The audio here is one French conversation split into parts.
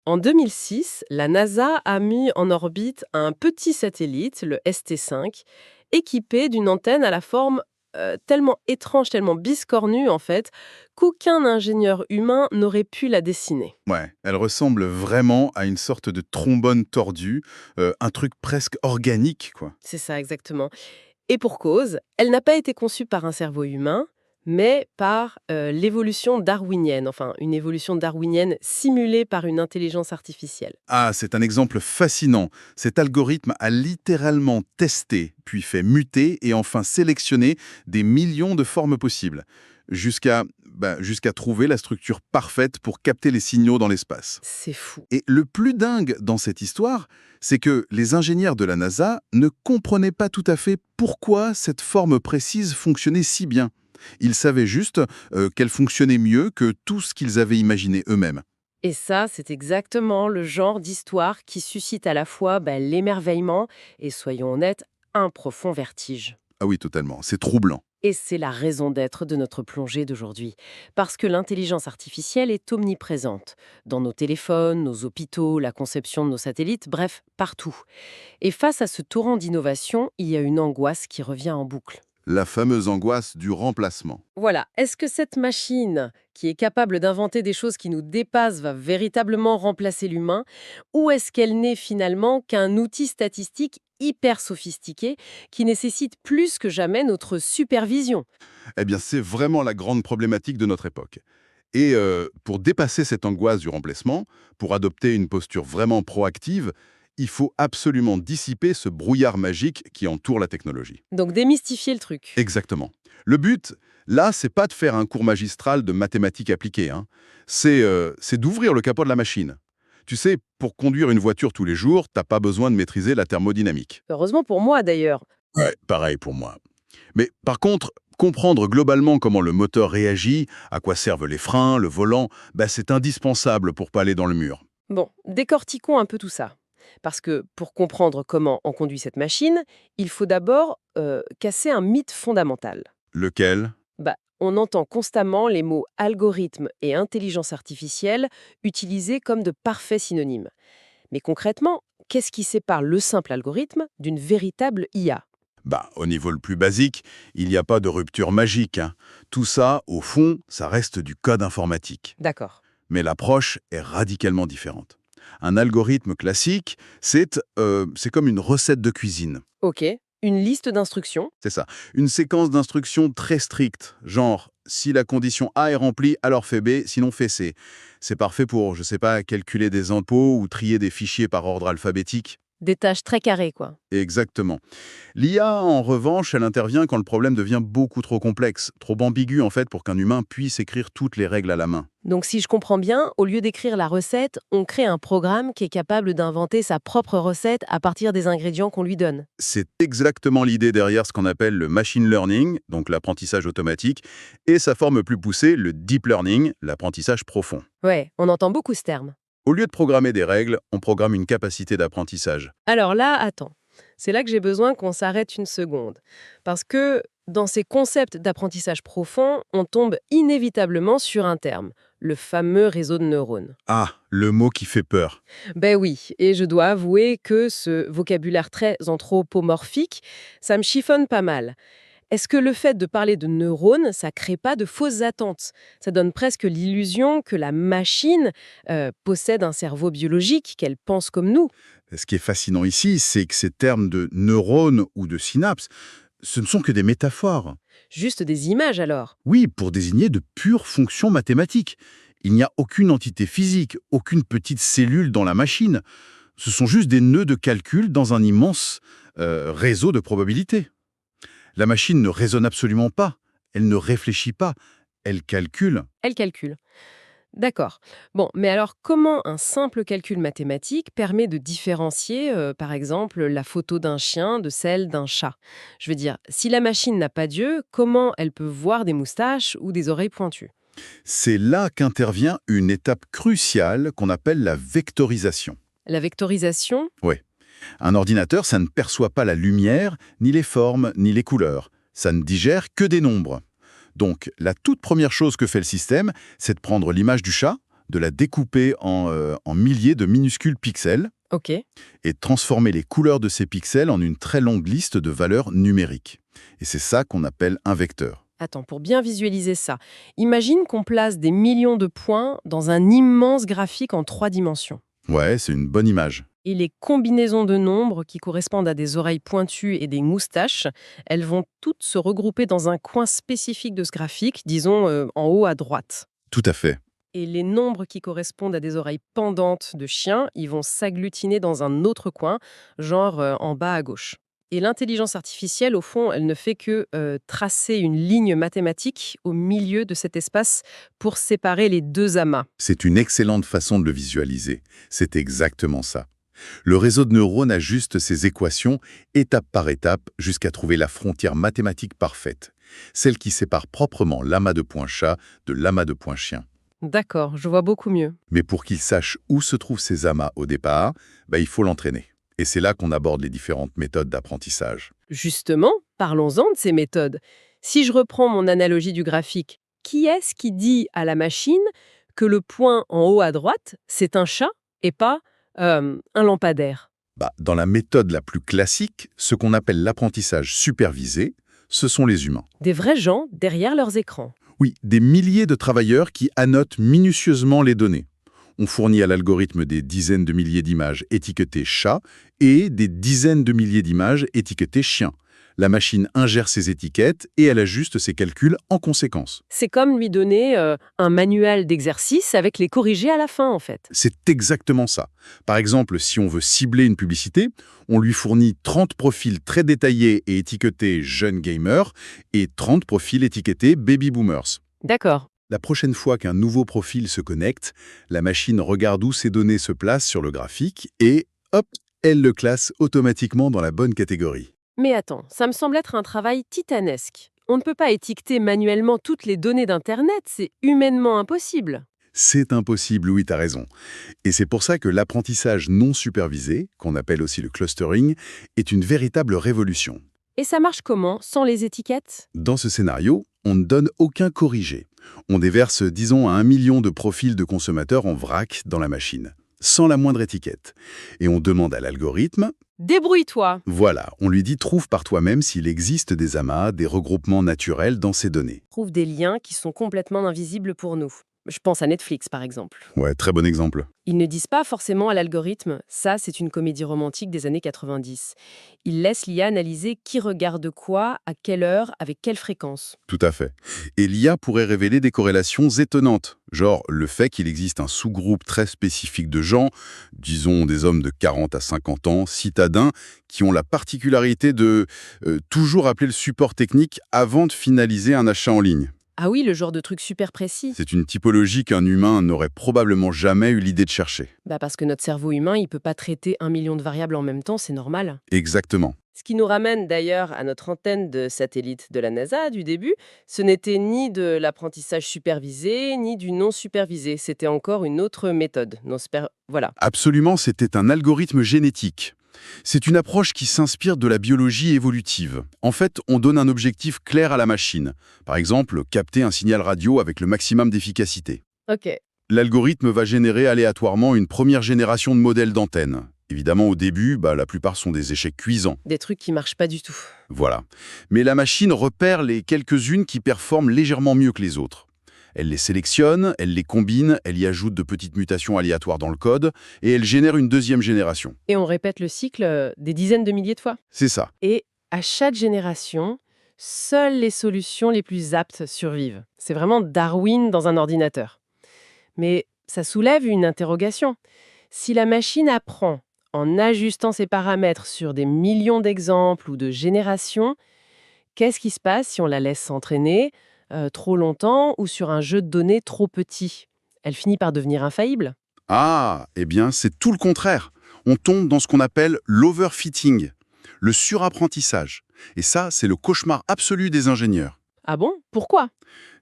En 2006, la NASA a mis en orbite un petit satellite, le ST5, équipé d'une antenne à la forme tellement étrange, tellement biscornue en fait, qu'aucun ingénieur humain n'aurait pu la dessiner. Ouais, elle ressemble vraiment à une sorte de trombone tordu, un truc presque organique, quoi. C'est ça exactement. Et pour cause, elle n'a pas été conçue par un cerveau humain, mais par l'évolution darwinienne, enfin une évolution darwinienne simulée par une intelligence artificielle. Ah, c'est un exemple fascinant. Cet algorithme a littéralement testé, puis fait muter et enfin sélectionner des millions de formes possibles, jusqu'à trouver la structure parfaite pour capter les signaux dans l'espace. C'est fou. Et le plus dingue dans cette histoire, c'est que les ingénieurs de la NASA ne comprenaient pas tout à fait pourquoi cette forme précise fonctionnait si bien. Ils savaient juste qu'elle fonctionnait mieux que tout ce qu'ils avaient imaginé eux-mêmes. Et ça, c'est exactement le genre d'histoire qui suscite à la fois l'émerveillement et, soyons honnêtes, un profond vertige. Ah oui, totalement. C'est troublant. Et c'est la raison d'être de notre plongée d'aujourd'hui. Parce que l'intelligence artificielle est omniprésente. Dans nos téléphones, nos hôpitaux, la conception de nos satellites, bref, partout. Et face à ce torrent d'innovation, il y a une angoisse qui revient en boucle. La fameuse angoisse du remplacement. Voilà, est-ce que cette machine, qui est capable d'inventer des choses qui nous dépassent, va véritablement remplacer l'humain? Ou est-ce qu'elle n'est finalement qu'un outil statistique hyper sophistiqué qui nécessite plus que jamais notre supervision? Eh bien, c'est vraiment la grande problématique de notre époque. Et pour dépasser cette angoisse du remplacement, pour adopter une posture vraiment proactive, il faut absolument dissiper ce brouillard magique qui entoure la technologie. Donc démystifier le truc. Exactement. Le but, là, c'est pas de faire un cours magistral de mathématiques appliquées, hein. C'est d'ouvrir le capot de la machine. Tu sais, pour conduire une voiture tous les jours, t'as pas besoin de maîtriser la thermodynamique. Heureusement pour moi d'ailleurs. Ouais, pareil pour moi. Mais par contre, comprendre globalement comment le moteur réagit, à quoi servent les freins, le volant, c'est indispensable pour pas aller dans le mur. Bon, décortiquons un peu tout ça. Parce que pour comprendre comment on conduit cette machine, il faut d'abord casser un mythe fondamental. Lequel? On entend constamment les mots algorithme et intelligence artificielle utilisés comme de parfaits synonymes. Mais concrètement, qu'est-ce qui sépare le simple algorithme d'une véritable IA? Au niveau le plus basique, il n'y a pas de rupture magique, hein. Tout ça, au fond, ça reste du code informatique. D'accord. Mais l'approche est radicalement différente. Un algorithme classique, c'est comme une recette de cuisine. Ok. Une liste d'instructions. C'est ça. Une séquence d'instructions très stricte, genre si la condition A est remplie, alors fais B, sinon fais C. C'est parfait pour, je sais pas, calculer des impôts ou trier des fichiers par ordre alphabétique. Des tâches très carrées, quoi. Exactement. L'IA, en revanche, elle intervient quand le problème devient beaucoup trop complexe, trop ambigu en fait pour qu'un humain puisse écrire toutes les règles à la main. Donc si je comprends bien, au lieu d'écrire la recette, on crée un programme qui est capable d'inventer sa propre recette à partir des ingrédients qu'on lui donne. C'est exactement l'idée derrière ce qu'on appelle le machine learning, donc l'apprentissage automatique, et sa forme plus poussée, le deep learning, l'apprentissage profond. Ouais, on entend beaucoup ce terme. Au lieu de programmer des règles, on programme une capacité d'apprentissage. Alors là, attends. C'est là que j'ai besoin qu'on s'arrête une seconde. Parce que dans ces concepts d'apprentissage profond, on tombe inévitablement sur un terme, le fameux réseau de neurones. Ah, le mot qui fait peur. Ben oui, et je dois avouer que ce vocabulaire très anthropomorphique, ça me chiffonne pas mal. Est-ce que le fait de parler de neurones, ça crée pas de fausses attentes? Ça donne presque l'illusion que la machine possède un cerveau biologique, qu'elle pense comme nous. Ce qui est fascinant ici, c'est que ces termes de neurones ou de synapses, ce ne sont que des métaphores. Juste des images alors. Oui, pour désigner de pures fonctions mathématiques. Il n'y a aucune entité physique, aucune petite cellule dans la machine. Ce sont juste des nœuds de calcul dans un immense réseau de probabilités. La machine ne raisonne absolument pas, elle ne réfléchit pas, elle calcule. Elle calcule. D'accord. Bon, mais alors comment un simple calcul mathématique permet de différencier, par exemple, la photo d'un chien de celle d'un chat? Je veux dire, si la machine n'a pas d'yeux, comment elle peut voir des moustaches ou des oreilles pointues? C'est là qu'intervient une étape cruciale qu'on appelle la vectorisation. La vectorisation? Oui. Un ordinateur, ça ne perçoit pas la lumière, ni les formes, ni les couleurs. Ça ne digère que des nombres. Donc, la toute première chose que fait le système, c'est de prendre l'image du chat, de la découper en milliers de minuscules pixels Ok. et de transformer les couleurs de ces pixels en une très longue liste de valeurs numériques. Et c'est ça qu'on appelle un vecteur. Attends, pour bien visualiser ça, imagine qu'on place des millions de points dans un immense graphique en 3 dimensions. Ouais, c'est une bonne image. Et les combinaisons de nombres qui correspondent à des oreilles pointues et des moustaches, elles vont toutes se regrouper dans un coin spécifique de ce graphique, disons en haut à droite. Tout à fait. Et les nombres qui correspondent à des oreilles pendantes de chiens, ils vont s'agglutiner dans un autre coin, genre en bas à gauche. Et l'intelligence artificielle, au fond, elle ne fait que tracer une ligne mathématique au milieu de cet espace pour séparer les deux amas. C'est une excellente façon de le visualiser. C'est exactement ça. Le réseau de neurones ajuste ses équations étape par étape jusqu'à trouver la frontière mathématique parfaite, celle qui sépare proprement l'amas de points chat de l'amas de points chien. D'accord, je vois beaucoup mieux. Mais pour qu'il sache où se trouvent ces amas au départ, il faut l'entraîner. Et c'est là qu'on aborde les différentes méthodes d'apprentissage. Justement, parlons-en de ces méthodes. Si je reprends mon analogie du graphique, qui est-ce qui dit à la machine que le point en haut à droite, c'est un chat et pas un lampadaire? Dans la méthode la plus classique, ce qu'on appelle l'apprentissage supervisé, ce sont les humains. Des vrais gens derrière leurs écrans. Oui, des milliers de travailleurs qui annotent minutieusement les données. On fournit à l'algorithme des dizaines de milliers d'images étiquetées chat et des dizaines de milliers d'images étiquetées chien. La machine ingère ces étiquettes et elle ajuste ses calculs en conséquence. C'est comme lui donner un manuel d'exercice avec les corrigés à la fin, en fait. C'est exactement ça. Par exemple, si on veut cibler une publicité, on lui fournit 30 profils très détaillés et étiquetés jeunes gamers et 30 profils étiquetés baby boomers. D'accord. La prochaine fois qu'un nouveau profil se connecte, la machine regarde où ces données se placent sur le graphique et, hop, elle le classe automatiquement dans la bonne catégorie. Mais attends, ça me semble être un travail titanesque. On ne peut pas étiqueter manuellement toutes les données d'Internet, c'est humainement impossible. C'est impossible, oui, t'as raison. Et c'est pour ça que l'apprentissage non supervisé, qu'on appelle aussi le clustering, est une véritable révolution. Et ça marche comment, sans les étiquettes? Dans ce scénario, on ne donne aucun corrigé. On déverse, disons, 1 million de profils de consommateurs en vrac dans la machine, sans la moindre étiquette. Et on demande à l'algorithme, Débrouille-toi. voilà, on lui dit trouve par toi-même s'il existe des amas, des regroupements naturels dans ces données. Trouve des liens qui sont complètement invisibles pour nous. Je pense à Netflix, par exemple. Ouais, très bon exemple. Ils ne disent pas forcément à l'algorithme, ça c'est une comédie romantique des années 90. Ils laissent l'IA analyser qui regarde quoi, à quelle heure, avec quelle fréquence. Tout à fait. Et l'IA pourrait révéler des corrélations étonnantes, genre le fait qu'il existe un sous-groupe très spécifique de gens, disons des hommes de 40 à 50 ans, citadins, qui ont la particularité de toujours appeler le support technique avant de finaliser un achat en ligne. Ah oui, le genre de truc super précis. C'est une typologie qu'un humain n'aurait probablement jamais eu l'idée de chercher. Parce que notre cerveau humain, il peut pas traiter 1 million de variables en même temps, c'est normal. Exactement. Ce qui nous ramène d'ailleurs à notre antenne de satellite de la NASA du début, ce n'était ni de l'apprentissage supervisé, ni du non supervisé. C'était encore une autre méthode. Voilà. Absolument, c'était un algorithme génétique. C'est une approche qui s'inspire de la biologie évolutive. En fait, on donne un objectif clair à la machine. Par exemple, capter un signal radio avec le maximum d'efficacité. Ok. L'algorithme va générer aléatoirement une première génération de modèles d'antennes. Évidemment, au début, la plupart sont des échecs cuisants. Des trucs qui marchent pas du tout. Voilà. Mais la machine repère les quelques-unes qui performent légèrement mieux que les autres. Elle les sélectionne, elle les combine, elle y ajoute de petites mutations aléatoires dans le code, et elle génère une deuxième génération. Et on répète le cycle des dizaines de milliers de fois. C'est ça. Et à chaque génération, seules les solutions les plus aptes survivent. C'est vraiment Darwin dans un ordinateur. Mais ça soulève une interrogation. Si la machine apprend en ajustant ses paramètres sur des millions d'exemples ou de générations, qu'est-ce qui se passe si on la laisse s'entraîner trop longtemps ou sur un jeu de données trop petit? Elle finit par devenir infaillible. Ah, eh bien, c'est tout le contraire. On tombe dans ce qu'on appelle l'overfitting, le surapprentissage. Et ça, c'est le cauchemar absolu des ingénieurs. Ah bon? Pourquoi?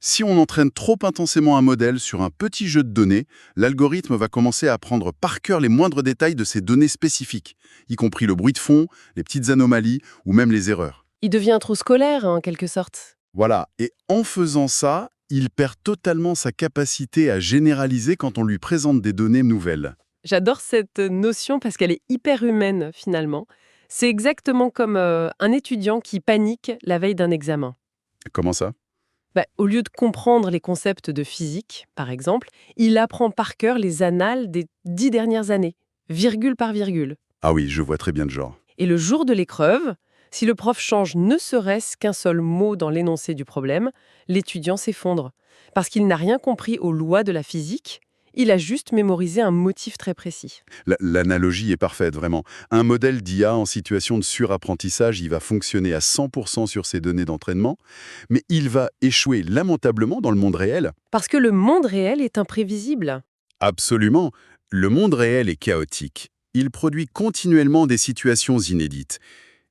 Si on entraîne trop intensément un modèle sur un petit jeu de données, l'algorithme va commencer à apprendre par cœur les moindres détails de ces données spécifiques, y compris le bruit de fond, les petites anomalies ou même les erreurs. Il devient trop scolaire, en quelque sorte. Voilà, et en faisant ça, il perd totalement sa capacité à généraliser quand on lui présente des données nouvelles. J'adore cette notion parce qu'elle est hyper humaine finalement. C'est exactement comme un étudiant qui panique la veille d'un examen. Comment ça? Bah, au lieu de comprendre les concepts de physique, par exemple, il apprend par cœur les annales des 10 dernières années, virgule par virgule. Ah oui, je vois très bien le genre. Et le jour de l'épreuve, si le prof change ne serait-ce qu'un seul mot dans l'énoncé du problème, l'étudiant s'effondre. Parce qu'il n'a rien compris aux lois de la physique, il a juste mémorisé un motif très précis. L'analogie est parfaite, vraiment. Un modèle d'IA en situation de surapprentissage, il va fonctionner à 100% sur ses données d'entraînement, mais il va échouer lamentablement dans le monde réel. Parce que le monde réel est imprévisible. Absolument. Le monde réel est chaotique. Il produit continuellement des situations inédites.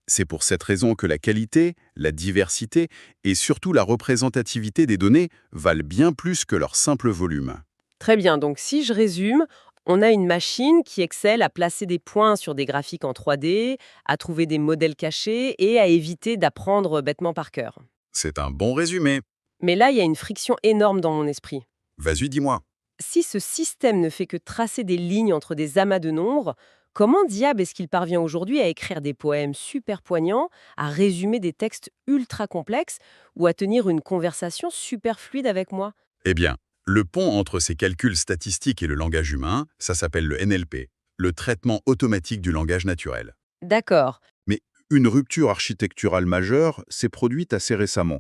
C'est pour cette raison que la qualité, la diversité et surtout la représentativité des données valent bien plus que leur simple volume. Très bien, donc si je résume, on a une machine qui excelle à placer des points sur des graphiques en 3D, à trouver des modèles cachés et à éviter d'apprendre bêtement par cœur. C'est un bon résumé. Mais là, il y a une friction énorme dans mon esprit. Vas-y, dis-moi. Si ce système ne fait que tracer des lignes entre des amas de nombres, comment diable est-ce qu'il parvient aujourd'hui à écrire des poèmes super poignants, à résumer des textes ultra complexes ou à tenir une conversation super fluide avec moi? Eh bien, le pont entre ces calculs statistiques et le langage humain, ça s'appelle le NLP, le traitement automatique du langage naturel. D'accord. Mais une rupture architecturale majeure s'est produite assez récemment.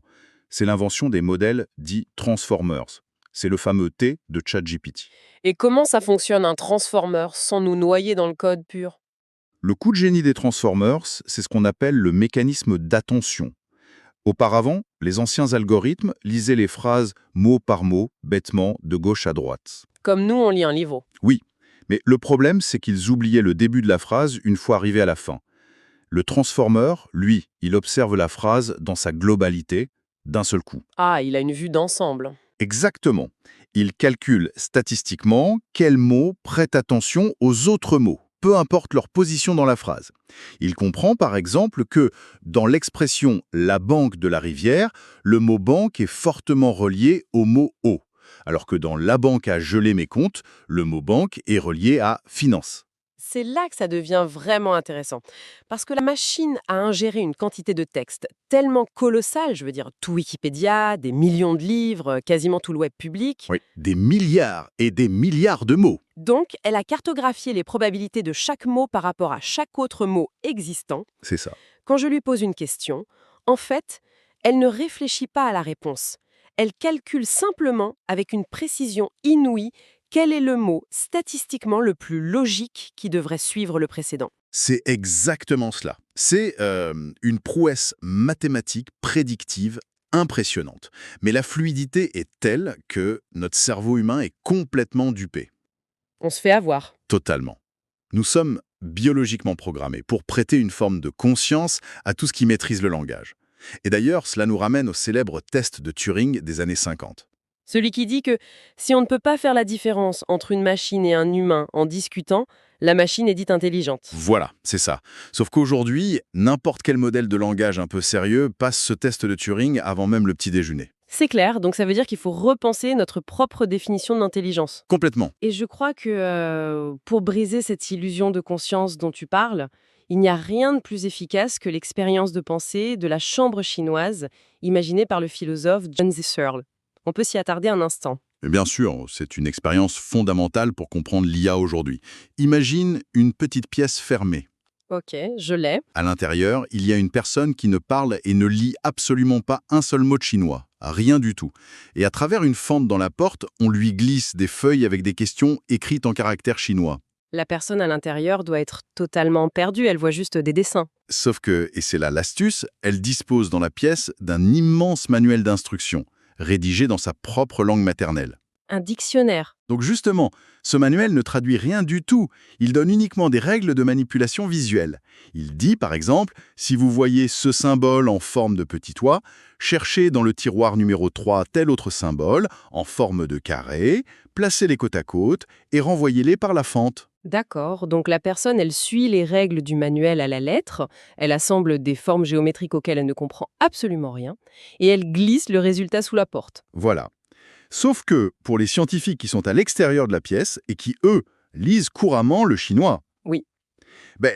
C'est l'invention des modèles dits Transformers. C'est le fameux T de ChatGPT. Et comment ça fonctionne un transformer sans nous noyer dans le code pur? Le coup de génie des Transformers, c'est ce qu'on appelle le mécanisme d'attention. Auparavant, les anciens algorithmes lisaient les phrases mot par mot, bêtement, de gauche à droite. Comme nous, on lit un livre. Oui, mais le problème, c'est qu'ils oubliaient le début de la phrase une fois arrivés à la fin. Le transformer, lui, il observe la phrase dans sa globalité, d'un seul coup. Ah, il a une vue d'ensemble. Exactement. Il calcule statistiquement quels mots prêtent attention aux autres mots, peu importe leur position dans la phrase. Il comprend par exemple que, dans l'expression « la banque de la rivière », le mot « banque » est fortement relié au mot « eau », alors que dans « la banque a gelé mes comptes », le mot « banque » est relié à « finance ». C'est là que ça devient vraiment intéressant. Parce que la machine a ingéré une quantité de texte tellement colossale, je veux dire tout Wikipédia, des millions de livres, quasiment tout le web public. Oui, des milliards et des milliards de mots. Donc, elle a cartographié les probabilités de chaque mot par rapport à chaque autre mot existant. C'est ça. Quand je lui pose une question, en fait, elle ne réfléchit pas à la réponse. Elle calcule simplement, avec une précision inouïe, quel est le mot statistiquement le plus logique qui devrait suivre le précédent. C'est exactement cela. C'est une prouesse mathématique prédictive impressionnante. Mais la fluidité est telle que notre cerveau humain est complètement dupé. On se fait avoir. Totalement. Nous sommes biologiquement programmés pour prêter une forme de conscience à tout ce qui maîtrise le langage. Et d'ailleurs, cela nous ramène au célèbre test de Turing des années 50. Celui qui dit que si on ne peut pas faire la différence entre une machine et un humain en discutant, la machine est dite intelligente. Voilà, c'est ça. Sauf qu'aujourd'hui, n'importe quel modèle de langage un peu sérieux passe ce test de Turing avant même le petit déjeuner. C'est clair, donc ça veut dire qu'il faut repenser notre propre définition de l'intelligence. Complètement. Et je crois que pour briser cette illusion de conscience dont tu parles, il n'y a rien de plus efficace que l'expérience de pensée de la chambre chinoise imaginée par le philosophe John Searle. On peut s'y attarder un instant. Et bien sûr, c'est une expérience fondamentale pour comprendre l'IA aujourd'hui. Imagine une petite pièce fermée. Ok, je l'ai. À l'intérieur, il y a une personne qui ne parle et ne lit absolument pas un seul mot de chinois. Rien du tout. Et à travers une fente dans la porte, on lui glisse des feuilles avec des questions écrites en caractères chinois. La personne à l'intérieur doit être totalement perdue, elle voit juste des dessins. Sauf que, et c'est là l'astuce, elle dispose dans la pièce d'un immense manuel d'instructions, rédigé dans sa propre langue maternelle. Un dictionnaire. Donc justement, ce manuel ne traduit rien du tout. Il donne uniquement des règles de manipulation visuelle. Il dit, par exemple, si vous voyez ce symbole en forme de petit toit, cherchez dans le tiroir numéro 3 tel autre symbole, en forme de carré, placez-les côte à côte et renvoyez-les par la fente. D'accord, donc la personne, elle suit les règles du manuel à la lettre, elle assemble des formes géométriques auxquelles elle ne comprend absolument rien, et elle glisse le résultat sous la porte. Voilà. Sauf que pour les scientifiques qui sont à l'extérieur de la pièce et qui, eux, lisent couramment le chinois, Oui.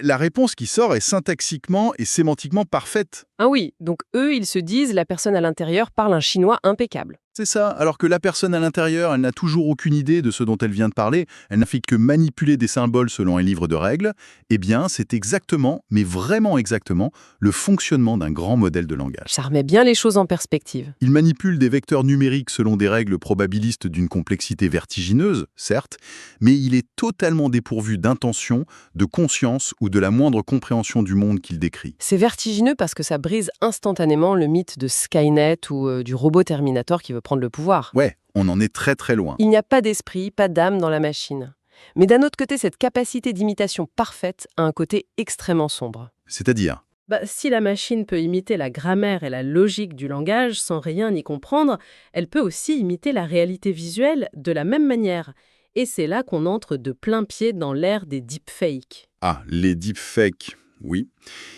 la réponse qui sort est syntaxiquement et sémantiquement parfaite. Ah oui, donc eux, ils se disent la personne à l'intérieur parle un chinois impeccable. C'est ça, alors que la personne à l'intérieur, elle n'a toujours aucune idée de ce dont elle vient de parler, elle n'a fait que manipuler des symboles selon un livre de règles, eh bien c'est exactement, mais vraiment exactement, le fonctionnement d'un grand modèle de langage. Ça remet bien les choses en perspective. Il manipule des vecteurs numériques selon des règles probabilistes d'une complexité vertigineuse, certes, mais il est totalement dépourvu d'intention, de conscience ou de la moindre compréhension du monde qu'il décrit. C'est vertigineux parce que ça brise instantanément le mythe de Skynet ou du robot Terminator qui veut prendre le pouvoir. Ouais, on en est très très loin. Il n'y a pas d'esprit, pas d'âme dans la machine. Mais d'un autre côté, cette capacité d'imitation parfaite a un côté extrêmement sombre. C'est-à-dire, Si la machine peut imiter la grammaire et la logique du langage sans rien y comprendre, elle peut aussi imiter la réalité visuelle de la même manière. Et c'est là qu'on entre de plein pied dans l'ère des deepfakes. les deepfakes, oui.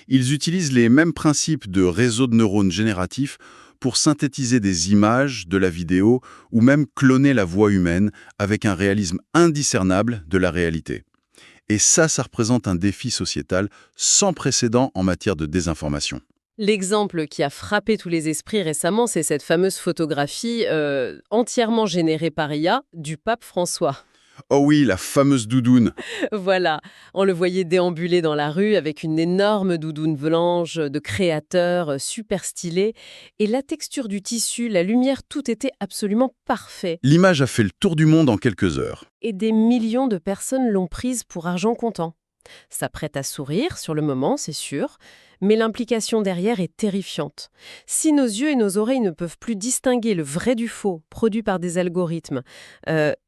Ils utilisent les mêmes principes de réseau de neurones génératifs pour synthétiser des images, de la vidéo, ou même cloner la voix humaine avec un réalisme indiscernable de la réalité. Et ça représente un défi sociétal sans précédent en matière de désinformation. L'exemple qui a frappé tous les esprits récemment, c'est cette fameuse photographie entièrement générée par IA du pape François. Oh oui, la fameuse doudoune. Voilà, on le voyait déambuler dans la rue avec une énorme doudoune blanche de créateur super stylée. Et la texture du tissu, la lumière, tout était absolument parfait. L'image a fait le tour du monde en quelques heures. Et des millions de personnes l'ont prise pour argent comptant. Ça prête à sourire sur le moment, c'est sûr, mais l'implication derrière est terrifiante. Si nos yeux et nos oreilles ne peuvent plus distinguer le vrai du faux produit par des algorithmes,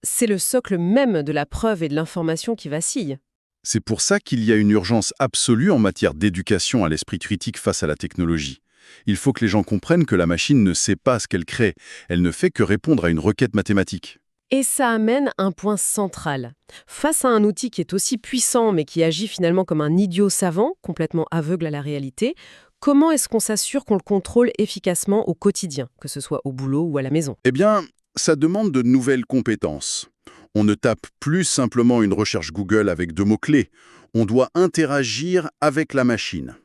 c'est le socle même de la preuve et de l'information qui vacille. C'est pour ça qu'il y a une urgence absolue en matière d'éducation à l'esprit critique face à la technologie. Il faut que les gens comprennent que la machine ne sait pas ce qu'elle crée, elle ne fait que répondre à une requête mathématique. Et ça amène un point central. Face à un outil qui est aussi puissant mais qui agit finalement comme un idiot savant, complètement aveugle à la réalité, comment est-ce qu'on s'assure qu'on le contrôle efficacement au quotidien, que ce soit au boulot ou à la maison? Eh bien, ça demande de nouvelles compétences. On ne tape plus simplement une recherche Google avec 2 mots-clés. On doit interagir avec la machine.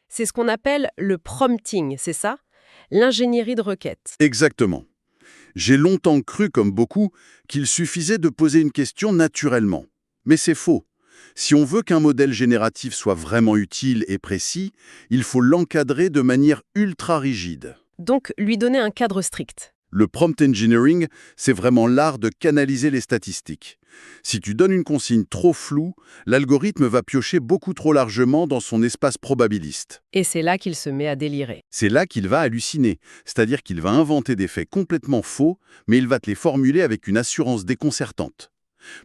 C'est ce qu'on appelle le prompting, c'est ça? L'ingénierie de requête. Exactement. J'ai longtemps cru, comme beaucoup, qu'il suffisait de poser une question naturellement. Mais c'est faux. Si on veut qu'un modèle génératif soit vraiment utile et précis, il faut l'encadrer de manière ultra rigide. Donc, lui donner un cadre strict. Le prompt engineering, c'est vraiment l'art de canaliser les statistiques. Si tu donnes une consigne trop floue, l'algorithme va piocher beaucoup trop largement dans son espace probabiliste. Et c'est là qu'il se met à délirer. C'est là qu'il va halluciner, c'est-à-dire qu'il va inventer des faits complètement faux, mais il va te les formuler avec une assurance déconcertante.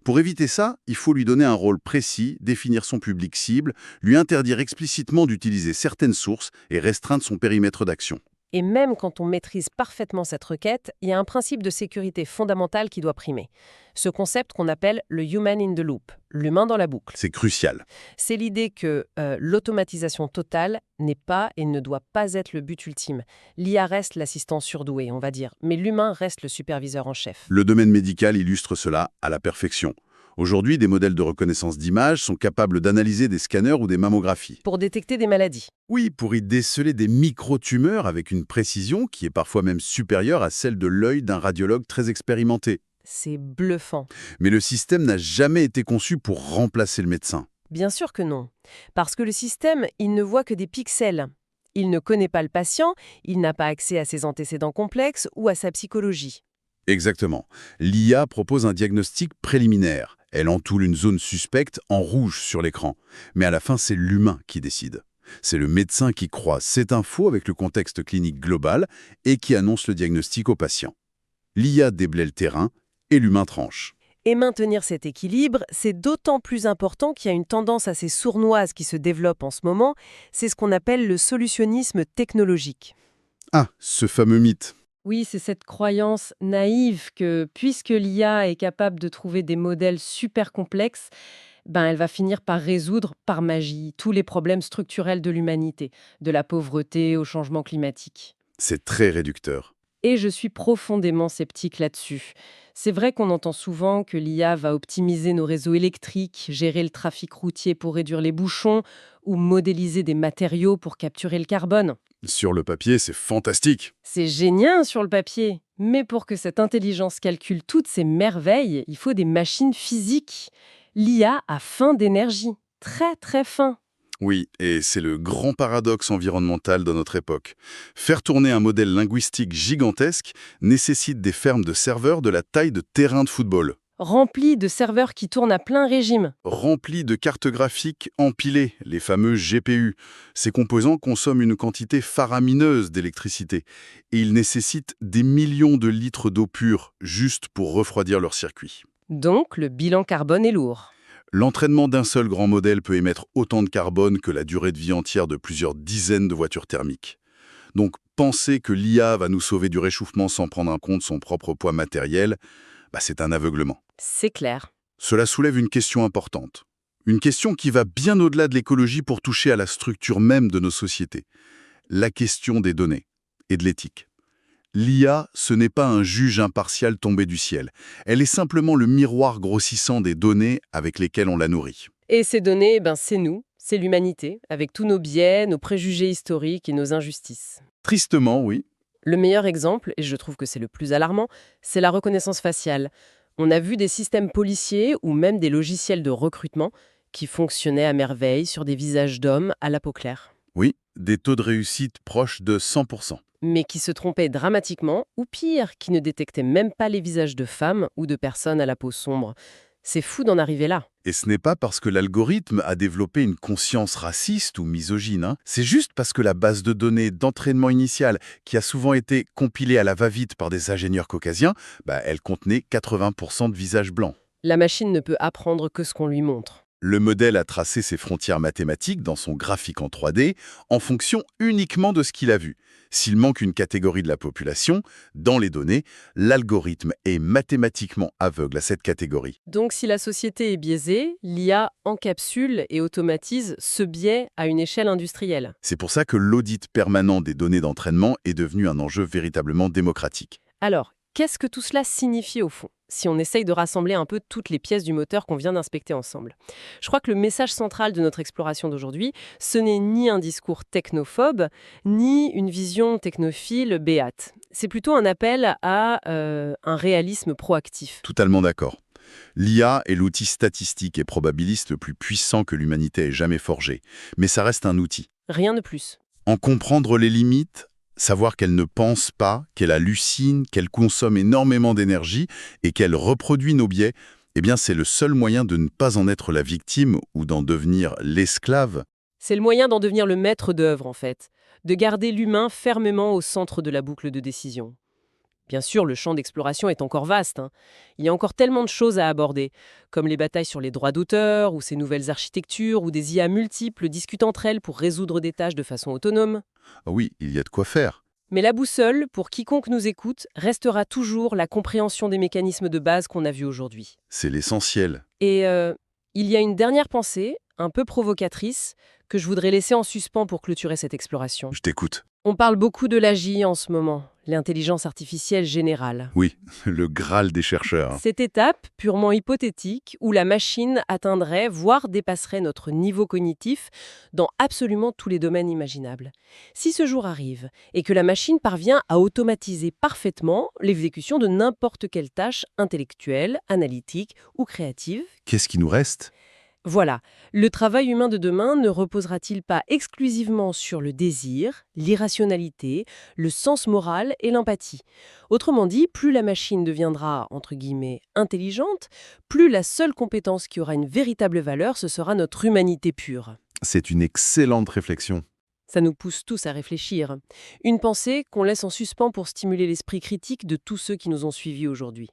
Pour éviter ça, il faut lui donner un rôle précis, définir son public cible, lui interdire explicitement d'utiliser certaines sources et restreindre son périmètre d'action. Et même quand on maîtrise parfaitement cette requête, il y a un principe de sécurité fondamental qui doit primer. Ce concept qu'on appelle le human in the loop, l'humain dans la boucle. C'est crucial. C'est l'idée que l'automatisation totale n'est pas et ne doit pas être le but ultime. L'IA reste l'assistant surdoué, on va dire, mais l'humain reste le superviseur en chef. Le domaine médical illustre cela à la perfection. Aujourd'hui, des modèles de reconnaissance d'images sont capables d'analyser des scanners ou des mammographies. Pour détecter des maladies. Oui, pour y déceler des micro-tumeurs avec une précision qui est parfois même supérieure à celle de l'œil d'un radiologue très expérimenté. C'est bluffant. Mais le système n'a jamais été conçu pour remplacer le médecin. Bien sûr que non. Parce que le système, il ne voit que des pixels. Il ne connaît pas le patient, il n'a pas accès à ses antécédents complexes ou à sa psychologie. Exactement. L'IA propose un diagnostic préliminaire. Elle entoure une zone suspecte en rouge sur l'écran. Mais à la fin, c'est l'humain qui décide. C'est le médecin qui croise cette info avec le contexte clinique global et qui annonce le diagnostic au patient. L'IA déblaye le terrain et l'humain tranche. Et maintenir cet équilibre, c'est d'autant plus important qu'il y a une tendance assez sournoise qui se développe en ce moment. C'est ce qu'on appelle le solutionnisme technologique. Ah, ce fameux mythe. Oui, c'est cette croyance naïve que, puisque l'IA est capable de trouver des modèles super complexes, elle va finir par résoudre, par magie, tous les problèmes structurels de l'humanité, de la pauvreté au changement climatique. C'est très réducteur. Et je suis profondément sceptique là-dessus. C'est vrai qu'on entend souvent que l'IA va optimiser nos réseaux électriques, gérer le trafic routier pour réduire les bouchons ou modéliser des matériaux pour capturer le carbone. Sur le papier, c'est fantastique. C'est génial sur le papier. Mais pour que cette intelligence calcule toutes ces merveilles, il faut des machines physiques. L'IA a faim d'énergie. Très très faim. Oui, et c'est le grand paradoxe environnemental de notre époque. Faire tourner un modèle linguistique gigantesque nécessite des fermes de serveurs de la taille de terrains de football, Rempli de serveurs qui tournent à plein régime. remplis de cartes graphiques empilées, les fameux GPU. Ces composants consomment une quantité faramineuse d'électricité, et ils nécessitent des millions de litres d'eau pure juste pour refroidir leur circuit. Donc le bilan carbone est lourd. L'entraînement d'un seul grand modèle peut émettre autant de carbone que la durée de vie entière de plusieurs dizaines de voitures thermiques. Donc, penser que l'IA va nous sauver du réchauffement sans prendre en compte son propre poids matériel, c'est un aveuglement. C'est clair. Cela soulève une question importante. Une question qui va bien au-delà de l'écologie pour toucher à la structure même de nos sociétés. La question des données et de l'éthique. L'IA, ce n'est pas un juge impartial tombé du ciel. Elle est simplement le miroir grossissant des données avec lesquelles on la nourrit. Et ces données, c'est nous, c'est l'humanité, avec tous nos biais, nos préjugés historiques et nos injustices. Tristement, oui. Le meilleur exemple, et je trouve que c'est le plus alarmant, c'est la reconnaissance faciale. On a vu des systèmes policiers ou même des logiciels de recrutement qui fonctionnaient à merveille sur des visages d'hommes à la peau claire, Oui, des taux de réussite proches de 100%. mais qui se trompaient dramatiquement, ou pire, qui ne détectaient même pas les visages de femmes ou de personnes à la peau sombre. C'est fou d'en arriver là. Et ce n'est pas parce que l'algorithme a développé une conscience raciste ou misogyne, c'est juste parce que la base de données d'entraînement initial, qui a souvent été compilée à la va-vite par des ingénieurs caucasiens, elle contenait 80% de visages blancs. La machine ne peut apprendre que ce qu'on lui montre. Le modèle a tracé ses frontières mathématiques dans son graphique en 3D en fonction uniquement de ce qu'il a vu. S'il manque une catégorie de la population, dans les données, l'algorithme est mathématiquement aveugle à cette catégorie. Donc si la société est biaisée, l'IA encapsule et automatise ce biais à une échelle industrielle. C'est pour ça que l'audit permanent des données d'entraînement est devenu un enjeu véritablement démocratique. Alors, qu'est-ce que tout cela signifie au fond, si on essaye de rassembler un peu toutes les pièces du moteur qu'on vient d'inspecter ensemble? Je crois que le message central de notre exploration d'aujourd'hui, ce n'est ni un discours technophobe, ni une vision technophile béate. C'est plutôt un appel à un réalisme proactif. Totalement d'accord. L'IA est l'outil statistique et probabiliste le plus puissant que l'humanité ait jamais forgé. Mais ça reste un outil. Rien de plus. En comprendre les limites, savoir qu'elle ne pense pas, qu'elle hallucine, qu'elle consomme énormément d'énergie et qu'elle reproduit nos biais, c'est le seul moyen de ne pas en être la victime ou d'en devenir l'esclave. C'est le moyen d'en devenir le maître d'œuvre, en fait, de garder l'humain fermement au centre de la boucle de décision. Bien sûr, le champ d'exploration est encore vaste. Il y a encore tellement de choses à aborder, comme les batailles sur les droits d'auteur, ou ces nouvelles architectures, ou des IA multiples discutent entre elles pour résoudre des tâches de façon autonome. Ah oui, il y a de quoi faire. Mais la boussole, pour quiconque nous écoute, restera toujours la compréhension des mécanismes de base qu'on a vus aujourd'hui. C'est l'essentiel. Et il y a une dernière pensée, un peu provocatrice, que je voudrais laisser en suspens pour clôturer cette exploration. Je t'écoute. On parle beaucoup de l'AGI en ce moment, l'intelligence artificielle générale. Oui, le Graal des chercheurs. Cette étape, purement hypothétique, où la machine atteindrait, voire dépasserait notre niveau cognitif dans absolument tous les domaines imaginables. Si ce jour arrive, et que la machine parvient à automatiser parfaitement l'exécution de n'importe quelle tâche intellectuelle, analytique ou créative, Qu'est-ce qui nous reste ? voilà, le travail humain de demain ne reposera-t-il pas exclusivement sur le désir, l'irrationalité, le sens moral et l'empathie? Autrement dit, plus la machine deviendra, entre guillemets, intelligente, plus la seule compétence qui aura une véritable valeur, ce sera notre humanité pure. C'est une excellente réflexion. Ça nous pousse tous à réfléchir. Une pensée qu'on laisse en suspens pour stimuler l'esprit critique de tous ceux qui nous ont suivis aujourd'hui.